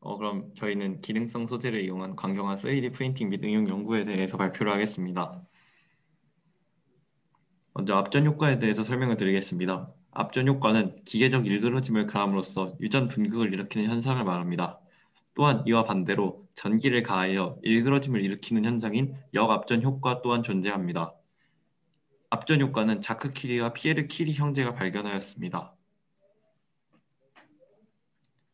그럼 저희는 기능성 소재를 이용한 광경화 3D 프린팅 및 응용 연구에 대해서 발표를 하겠습니다. 먼저 앞전 효과에 대해서 설명을 드리겠습니다. 앞전 효과는 기계적 일그러짐을 가함으로써 유전 분극을 일으키는 현상을 말합니다. 또한 이와 반대로 전기를 가하여 일그러짐을 일으키는 현상인 역앞전 효과 또한 존재합니다. 앞전 효과는 자크 키리와 피에르 키리 형제가 발견하였습니다.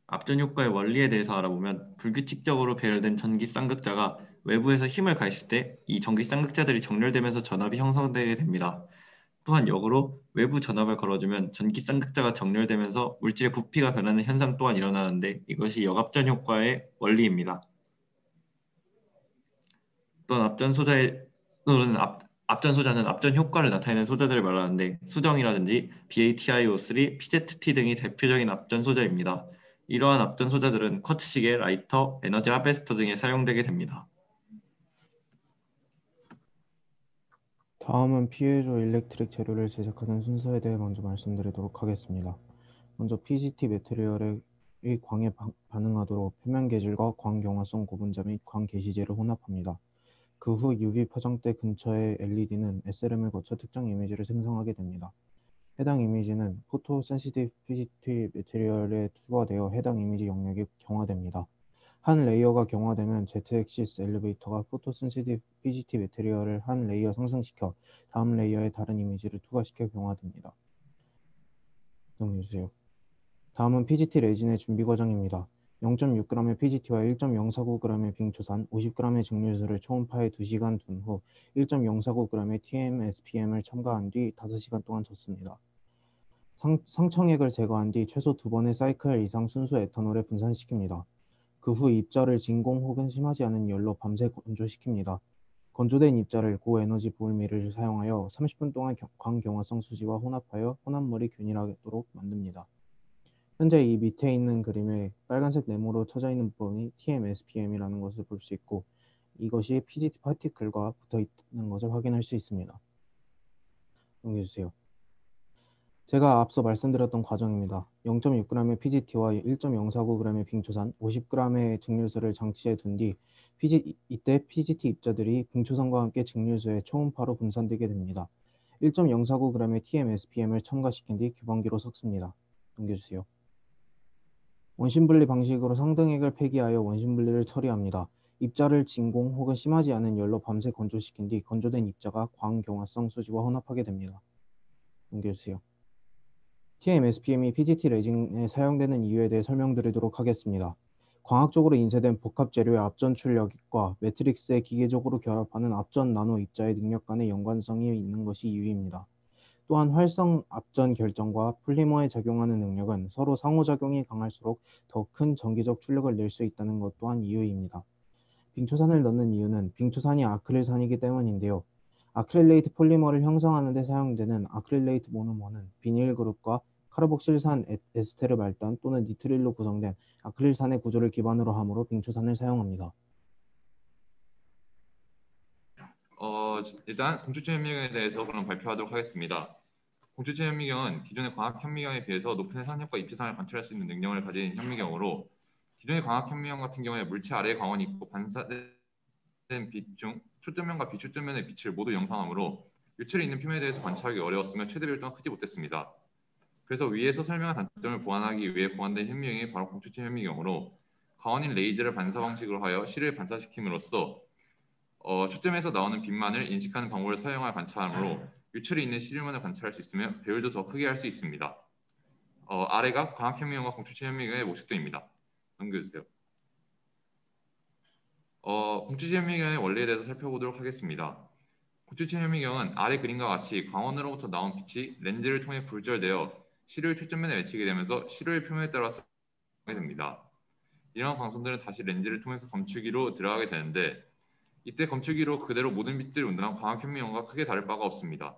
앞전 효과의 원리에 대해서 알아보면 불규칙적으로 배열된 전기 쌍극자가 외부에서 힘을 가했을 때 이 전기 쌍극자들이 정렬되면서 전압이 형성되게 됩니다. 또한 역으로 외부 전압을 걸어주면 전기 쌍극자가 정렬되면서 물질의 부피가 변하는 현상 또한 일어나는데 이것이 역압전 효과의 원리입니다. 또한 앞전 소자는 앞전 효과를 나타내는 소자들을 말하는데 수정이라든지 BATiO3, PZT 등이 대표적인 앞전 소자입니다. 이러한 앞전 소자들은 쿼츠 시계, 라이터, 에너지 하베스터 등에 사용되게 됩니다. 다음은 피에조 일렉트릭 재료를 제작하는 순서에 대해 먼저 말씀드리도록 하겠습니다. 먼저 PGT 매트리얼의 광에 반응하도록 표면 계질과 광경화성 고분자 및 광계시제를 혼합합니다. 그 후 UV 포장대 근처의 LED는 SLM을 거쳐 특정 이미지를 생성하게 됩니다. 해당 이미지는 포토 센시티브 PGT 매트리얼에 투과되어 해당 이미지 영역이 경화됩니다. 한 레이어가 경화되면 Z-액시스 엘리베이터가 포토센시티브 PGT 매테리얼을 한 레이어 상승시켜 다음 레이어에 다른 이미지를 투과시켜 경화됩니다. 정리해주세요. 다음은 PGT 레진의 준비 과정입니다. 0.6g의 PGT와 1.049g의 빙초산, 50g의 증류수를 초음파에 2시간 둔 후 1.049g의 TMSPM을 첨가한 뒤 5시간 동안 젓습니다. 상청액을 제거한 뒤 최소 2번의 사이클 이상 순수 에탄올에 분산시킵니다. 그 후 입자를 진공 혹은 심하지 않은 열로 밤새 건조시킵니다. 건조된 입자를 고에너지 보일밀을 사용하여 30분 동안 광경화성 수지와 혼합하여 혼합물이 균일하도록 만듭니다. 현재 이 밑에 있는 그림에 빨간색 네모로 쳐져 있는 부분이 TMSPM이라는 것을 볼 수 있고 이것이 PGT 파티클과 붙어 있는 것을 확인할 수 있습니다. 넘겨주세요. 제가 앞서 말씀드렸던 과정입니다. 0.6g의 PGT와 1.049g의 빙초산, 50g의 증류수를 장치에 둔 뒤 이때 PGT 입자들이 빙초산과 함께 증류수에 초음파로 분산되게 됩니다. 1.049g의 TMSPM을 첨가시킨 뒤 규범기로 섞습니다. 넘겨주세요. 원심분리 방식으로 상등액을 폐기하여 원심분리를 처리합니다. 입자를 진공 혹은 심하지 않은 열로 밤새 건조시킨 뒤 건조된 입자가 광경화성 수지와 혼합하게 됩니다. 넘겨주세요. TMSPM이 PGT 레진에 사용되는 이유에 대해 설명드리도록 하겠습니다. 광학적으로 인쇄된 복합 재료의 앞전 출력과 매트릭스에 기계적으로 결합하는 앞전 나노 입자의 능력 간의 연관성이 있는 것이 이유입니다. 또한 활성 앞전 결정과 폴리머에 작용하는 능력은 서로 상호작용이 강할수록 더 큰 전기적 출력을 낼 수 있다는 것 또한 이유입니다. 빙초산을 넣는 이유는 빙초산이 아크릴산이기 때문인데요. 아크릴레이트 폴리머를 형성하는 데 사용되는 아크릴레이트 모노머는 비닐 그룹과 카르복실산 에스테르 말단 또는 니트릴로 구성된 아크릴산의 구조를 기반으로 하므로 빙초산을 사용합니다. 일단 공추체 현미경에 대해서 그럼 발표하도록 하겠습니다. 공추체 현미경은 기존의 광학 현미경에 비해서 높은 해상력과 입체상을 관찰할 수 있는 능력을 가진 현미경으로 기존의 광학 현미경 같은 경우에 물체 아래에 광원이 있고 반사된 빛 중 초점면과 비초점면의 빛을 모두 영상하므로 유출이 있는 표면에 대해서 관찰하기 어려웠으며 최대 별도가 크지 못했습니다. 그래서 위에서 설명한 단점을 보완하기 위해 보완된 현미경이 바로 공추체 현미경으로 광원인 레이저를 반사 방식으로 하여 실을 반사시킴으로써 초점에서 나오는 빛만을 인식하는 방법을 사용하여 관찰하므로 유출이 있는 시류만을 관찰할 수 있으며 배율도 더 크게 할 수 있습니다. 아래가 광학 현미경과 공추체 현미경의 모습도입니다. 넘겨주세요. 공추체 현미경의 원리에 대해서 살펴보도록 하겠습니다. 공추체 현미경은 아래 그림과 같이 광원으로부터 나온 빛이 렌즈를 통해 불절되어 시료의 초점면에 맺히게 되면서 시료의 표면에 따라서 됩니다. 이러한 광선들은 다시 렌즈를 통해서 검출기로 들어가게 되는데 이때 검출기로 그대로 모든 빛들을 운동한 광학 현미경과 크게 다를 바가 없습니다.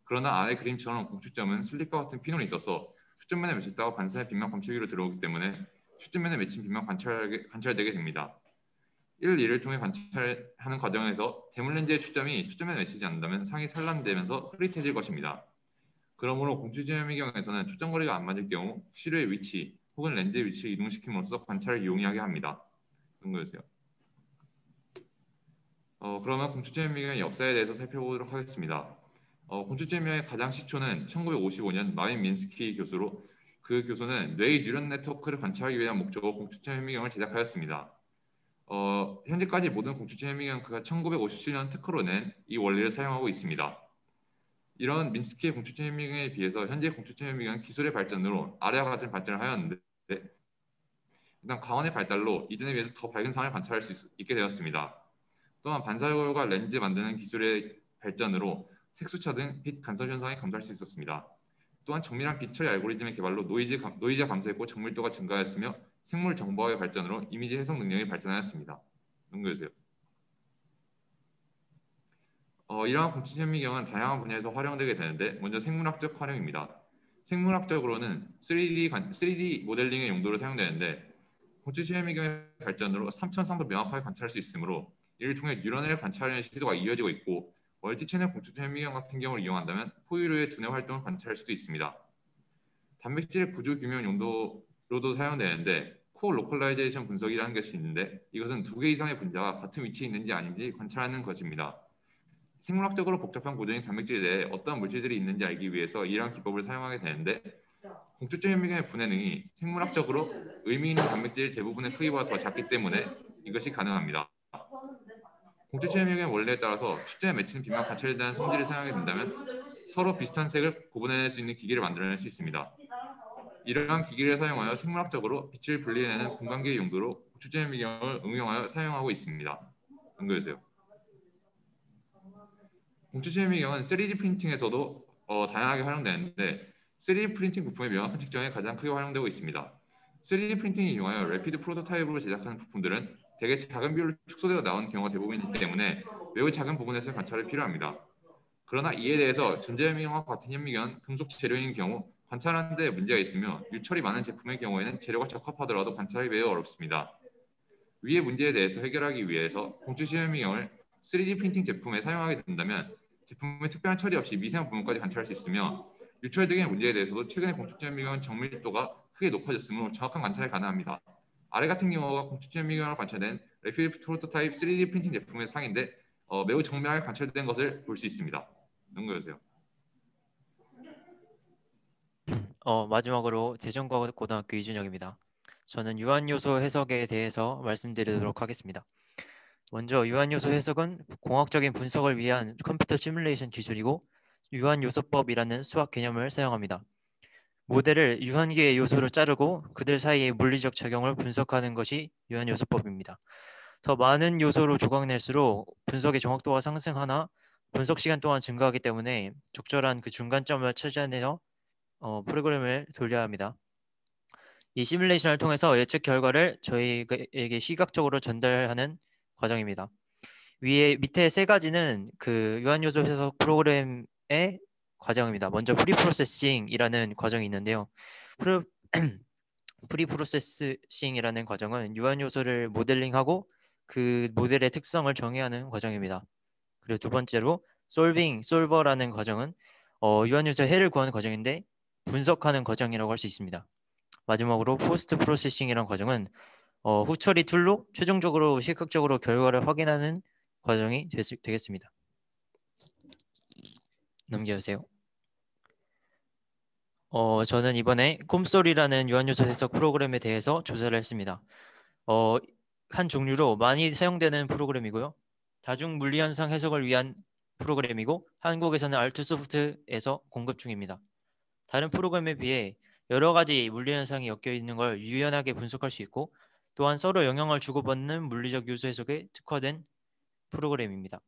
그러나 아래 그림처럼 공추점은 슬립과 같은 피놀이 있어서 초점면에 맺혔다가 반사의 빛만 검출기로 들어오기 때문에 초점면에 맺힌 빛만 관찰되게 됩니다. 1, 2를 통해 관찰하는 과정에서 대물렌즈의 초점이 초점에 맺히지 않는다면 상이 산란되면서 흐릿해질 것입니다. 그러므로 공추체 현미경에서는 초점거리가 안 맞을 경우 시료의 위치, 혹은 렌즈의 위치를 이동시킴으로써 관찰을 용이하게 합니다. 연구해주세요. 그러면 공추점 현미경의 역사에 대해서 살펴보도록 하겠습니다. 공추점 현미경의 가장 시초는 1955년 마윈 민스키 교수로 그 교수는 뇌의 뉴런 네트워크를 관찰하기 위한 목적으로 공추점 현미경을 제작하였습니다. 현재까지 모든 공추점 현미경은 그가 1957년 특허로 낸 이 원리를 사용하고 있습니다. 이런 민스키의 공추점 현미경에 비해서 현재 공추점 현미경은 기술의 발전으로 아래와 같은 발전을 하였는데 일단 광원의 발달로 이전에 비해서 더 밝은 상을 관찰할 수 있게 되었습니다. 또한 반사율과 렌즈 만드는 기술의 발전으로 색수차 등 빛 간섭 현상을 감소할 수 있었습니다. 또한 정밀한 빛 처리 알고리즘의 개발로 노이즈가 감소했고 정밀도가 증가하였으며 생물 정보화의 발전으로 이미지 해석 능력이 발전하였습니다. 연구해주세요. 이러한 공추점 현미경은 다양한 분야에서 활용되게 되는데 먼저 생물학적 활용입니다. 생물학적으로는 3D 모델링의 용도로 사용되는데 공추점 현미경의 발전으로 3,3도 명확하게 관찰할 수 있으므로 이를 통해 뉴런을 관찰하는 시도가 이어지고 있고 멀티채널 공추점 현미경 같은 경우를 이용한다면 포유류의 두뇌 활동을 관찰할 수도 있습니다. 단백질 구조 규명 용도로도 사용되는데 코 로컬라이제이션 분석이라는 것이 있는데 이것은 2개 이상의 분자가 같은 위치에 있는지 아닌지 관찰하는 것입니다. 생물학적으로 복잡한 구조인 단백질 내에 어떤 물질들이 있는지 알기 위해서 이러한 기법을 사용하게 되는데 공추점 현미경의 분해능이 생물학적으로 의미 있는 단백질 대부분의 크기보다 더 작기 때문에 이것이 가능합니다. 공추점 현미경의 원리에 따라서 초점에 맺히는 빛만 관찰에 대한 성질을 사용하게 된다면 서로 비슷한 색을 구분해낼 수 있는 기기를 만들어낼 수 있습니다. 이러한 기기를 사용하여 생물학적으로 빛을 분리해내는 분광기의 용도로 공추점 현미경을 응용하여 사용하고 있습니다. 연구해주세요. 공추점 현미경은 3D 프린팅에서도 다양하게 활용되는데 3D 프린팅 부품의 명확한 측정에 가장 크게 활용되고 있습니다. 3D 프린팅을 이용하여 래피드 프로토타입으로 제작하는 부품들은 대개 작은 비율로 축소되어 나온 경우가 대부분이기 때문에 매우 작은 부분에서 관찰이 필요합니다. 그러나 이에 대해서 전자현미경과 같은 현미경은 금속 재료인 경우 관찰하는 데 문제가 있으며 유철이 많은 제품의 경우에는 재료가 적합하더라도 관찰이 매우 어렵습니다. 위의 문제에 대해서 해결하기 위해서 공추점 현미경을 3D 프린팅 제품에 사용하게 된다면 제품의 특별한 처리 없이 미세한 부분까지 관찰할 수 있으며 유철 등의 문제에 대해서도 최근의 공추점 현미경 정밀도가 크게 높아졌으므로 정확한 관찰이 가능합니다. 아래 같은 경우가 공추점 현미경으로 관찰된 래피드 프로토타입 3D 프린팅 제품의 상인데 매우 정밀하게 관찰된 것을 볼 수 있습니다. 연구해주세요. 마지막으로 대전고등학교 이준혁입니다. 저는 유한요소 해석에 대해서 말씀드리도록 하겠습니다. 먼저 유한요소 해석은 공학적인 분석을 위한 컴퓨터 시뮬레이션 기술이고 유한요소법이라는 수학 개념을 사용합니다. 모델을 유한계의 요소로 자르고 그들 사이의 물리적 작용을 분석하는 것이 유한요소법입니다. 더 많은 요소로 조각낼수록 분석의 정확도가 상승하나 분석 시간 또한 증가하기 때문에 적절한 그 중간점을 찾아내어 프로그램을 돌려야 합니다. 이 시뮬레이션을 통해서 예측 결과를 저희에게 시각적으로 전달하는 과정입니다. 밑에 세 가지는 그 유한요소 해석 프로그램의 과정입니다. 먼저 프리프로세싱이라는 과정이 있는데요. 프리프로세싱이라는 과정은 유한요소를 모델링하고 그 모델의 특성을 정의하는 과정입니다. 그리고 두 번째로 솔버라는 과정은 유한요소 해를 구하는 과정인데 분석하는 과정이라고 할 수 있습니다. 마지막으로 포스트 프로세싱이라는 과정은 후처리 툴로 최종적으로 시각적으로 결과를 확인하는 과정이 되겠습니다. 넘겨주세요. 저는 이번에 콤솔이라는 유한요소 해석 프로그램에 대해서 조사를 했습니다. 한 종류로 많이 사용되는 프로그램이고요. 다중 물리현상 해석을 위한 프로그램이고 한국에서는 알투소프트에서 공급 중입니다. 다른 프로그램에 비해 여러 가지 물리현상이 엮여 있는 걸 유연하게 분석할 수 있고 또한 서로 영향을 주고받는 물리적 요소 해석에 특화된 프로그램입니다.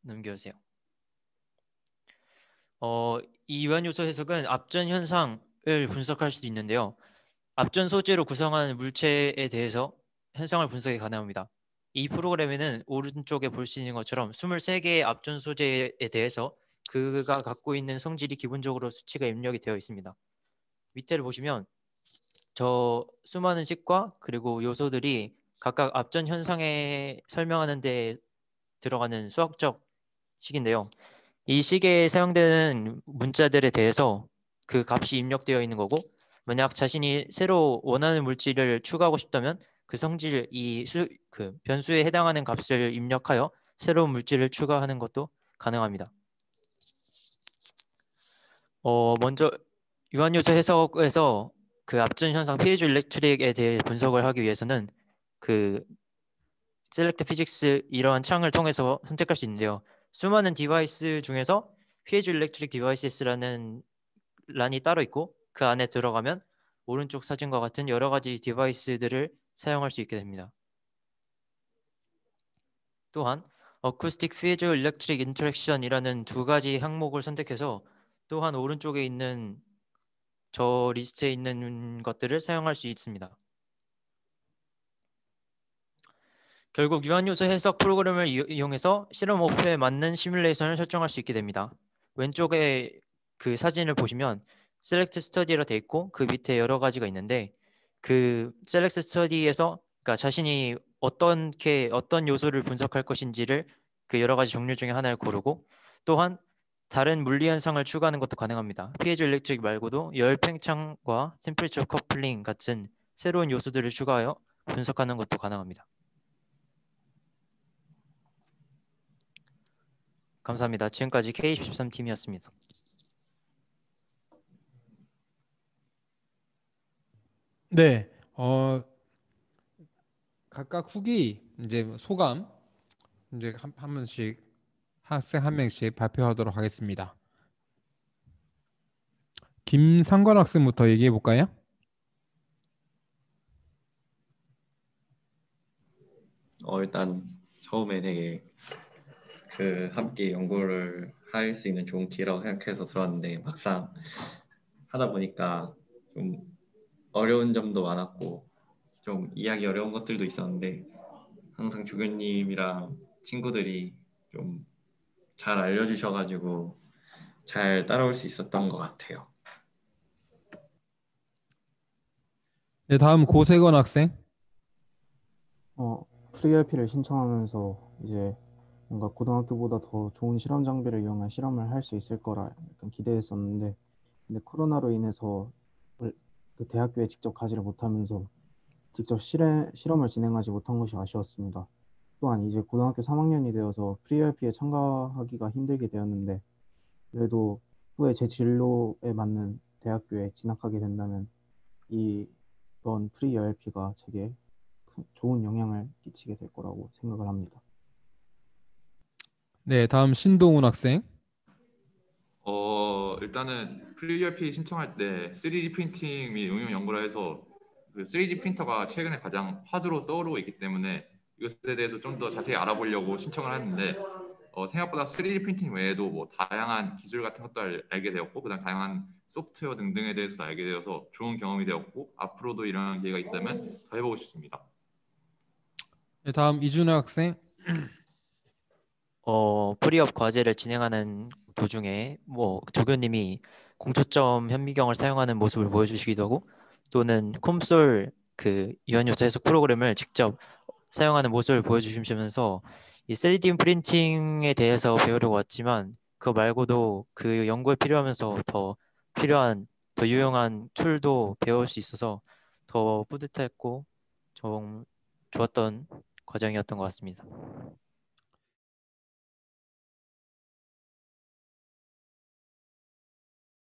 넘겨주세요. 이 유한요소 해석은 압전 현상을 분석할 수도 있는데요. 압전 소재로 구성한 물체에 대해서 현상을 분석이 가능합니다. 이 프로그램에는 오른쪽에 볼 수 있는 것처럼 23개의 압전 소재에 대해서 그가 갖고 있는 성질이 기본적으로 수치가 입력이 되어 있습니다. 밑에를 보시면 저 수많은 식과 그리고 요소들이 각각 압전 현상에 설명하는 데 들어가는 수학적 식인데요. 이 식에 사용되는 문자들에 대해서 그 값이 입력되어 있는 거고 만약 자신이 새로 원하는 물질을 추가하고 싶다면 그 성질 그 변수에 해당하는 값을 입력하여 새로운 물질을 추가하는 것도 가능합니다. 먼저 유한요소 해석에서 그 앞전 현상 피에조 일렉트릭에 대해 분석을 하기 위해서는 그 셀렉트 피직스 이러한 창을 통해서 선택할 수 있는데요. 수많은 디바이스 중에서 피에조 일렉트릭 디바이스라는 란이 따로 있고 그 안에 들어가면 오른쪽 사진과 같은 여러 가지 디바이스들을 사용할 수 있게 됩니다. 또한 어쿠스틱 피에조 일렉트릭 인터랙션이라는 두 가지 항목을 선택해서 또한 오른쪽에 있는 저 리스트에 있는 것들을 사용할 수 있습니다. 결국 유한요소 해석 프로그램을 이용해서 실험 목표에 맞는 시뮬레이션을 설정할 수 있게 됩니다. 왼쪽에 그 사진을 보시면 셀렉트 스터디라 되어 있고 그 밑에 여러 가지가 있는데 그 셀렉트 스터디에서 그러니까 자신이 어떤 요소를 분석할 것인지를 그 여러 가지 종류 중에 하나를 고르고 또한 다른 물리 현상을 추가하는 것도 가능합니다. 피에조 일렉트릭 말고도 열 팽창과 템퍼리처 커플링 같은 새로운 요소들을 추가하여 분석하는 것도 가능합니다. 감사합니다. 지금까지 K13팀이었습니다. 네, 각각 후기 이제 소감 이제 한 번씩 학생 한 명씩 발표하도록 하겠습니다. 김상관 학생부터 얘기해 볼까요? 일단 처음에 되게 함께 연구를 할 수 있는 좋은 기회라고 생각해서 들어왔는데 막상 하다 보니까 좀 어려운 점도 많았고 좀 이해하기 어려운 것들도 있었는데 항상 조교님이랑 친구들이 좀 잘 알려주셔가지고 잘 따라올 수 있었던 것 같아요. 네, 다음 고세건 학생. 프리RP를 신청하면서 이제 뭔가 고등학교보다 더 좋은 실험 장비를 이용한 실험을 할 수 있을 거라 약간 기대했었는데 근데 코로나로 인해서 그 대학교에 직접 가지를 못하면서 직접 실험을 진행하지 못한 것이 아쉬웠습니다. 또한 이제 고등학교 3학년이 되어서 프리RP에 참가하기가 힘들게 되었는데 그래도 후에 제 진로에 맞는 대학교에 진학하게 된다면 이번 프리RP가 제게 좋은 영향을 끼치게 될 거라고 생각을 합니다. 네, 다음 신동훈 학생. 일단은 프리RP 신청할 때 3D 프린팅 및 응용 연구를 해서 그 3D 프린터가 최근에 가장 화두로 떠오르고 있기 때문에 이것에 대해서 좀 더 자세히 알아보려고 신청을 했는데 생각보다 3D 프린팅 외에도 뭐 다양한 기술 같은 것도 알게 되었고 그다음 다양한 소프트웨어 등등에 대해서도 알게 되어서 좋은 경험이 되었고 앞으로도 이런 기회가 있다면 더 해보고 싶습니다. 네, 다음 이준호 학생. 프리업 과제를 진행하는 도중에 뭐 조교님이 공초점 현미경을 사용하는 모습을 보여주시기도 하고 또는 콤솔 그 유한요소 해석 프로그램을 직접 사용하는 모습을 보여주시면서 이 3D 프린팅에 대해서 배우려고 왔지만 그거 말고도 그 연구에 필요하면서 더 필요한 더 유용한 툴도 배울 수 있어서 더 뿌듯했고 좀 좋았던 과정이었던 것 같습니다.